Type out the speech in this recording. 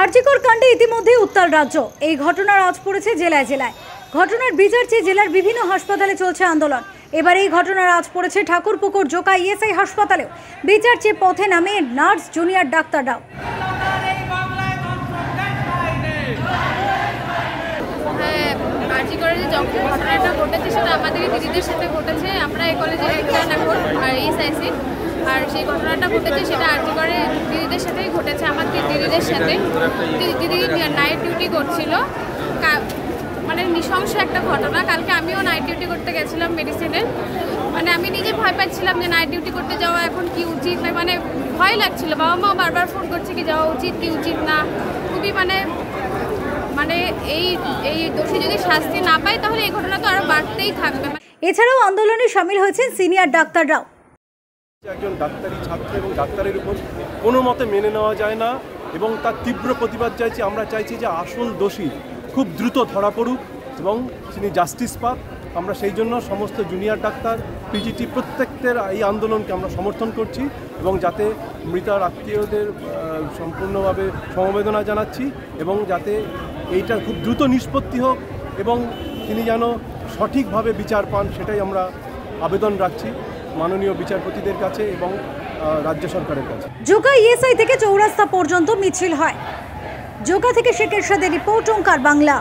আরজিকর কাণ্ডে ইতিমধ্যেই উত্তাল রাজ্য। এই ঘটনার আঁচ পড়েছে জেলায় জেলায়। ঘটনার বিচার চেয়ে জেলার বিভিন্ন হাসপাতালে চলছে আন্দোলন। এবার এই ঘটনার আঁচ পড়েছে ঠাকুরপুকুর জোকা ইএসআই হাসপাতালেও। বিচার চেয়ে পথে নামে নার্স, জুনিয়র ডাক্তাররাও। আরজিকরের যে ঘটনাটা ঘটেছে সেটা আমাদের দিদিদের সাথে ঘটেছে। আমরা এই কলেজে ইন্টার্ন এখন আর ইএসআইসি, আর সেই ঘটনাটা ঘটেছে সেটা আরজিকরের দিদিদের সাথেই ঘটেছে। আমার দিদিদের সাথে দিদি নাইট ডিউটি করছিল, মানে নৃশংস একটা ঘটনা। কালকে আমিও নাইট ডিউটি করতে গেছিলাম মেডিসিনে। মানে আমি নিজে ভয় পাচ্ছিলাম যে নাইট ডিউটি করতে যাওয়া এখন কি উচিত না, মানে ভয় লাগছিল। বাবা মাও বারবার ফোন করছে কি যাওয়া উচিত কি উচিত না। খুবই মানে এই দোষী যদি শাস্তি না পায় তাহলে এই ঘটনা তো আরো বাড়তেই থাকবে। এছাড়াও আন্দোলনে শামিল হয়েছেন সিনিয়র ডাক্তাররাও। একজন ডাক্তারি ছাত্র এবং ডাক্তারের উপর কোনো মতে মেনে নেওয়া যায় না এবং তার তীব্র প্রতিবাদ চাইছি। আমরা চাইছি যে আসল দোষী খুব দ্রুত ধরা পড়ুক এবং তিনি জাস্টিস পাক। আমরা সেই জন্য সমস্ত জুনিয়র ডাক্তার, পিজিটি প্রত্যেকের এই আন্দোলনকে আমরা সমর্থন করছি এবং যাতে মৃতার আত্মীয়দের সম্পূর্ণভাবে সমবেদনা জানাচ্ছি এবং যাতে এইটা খুব দ্রুত নিষ্পত্তি হোক এবং তিনি যেন সঠিকভাবে বিচার পান সেটাই আমরা আবেদন রাখছি মাননীয় বিচারপতিদের কাছে এবং রাজ্য সরকারের কাছে। জোকা ইএসআই থেকে চৌরাস্তা পর্যন্ত মিছিল হয়। জোকা থেকে শেখ এরশাদের রিপোর্ট, ওঙ্কার বাংলা।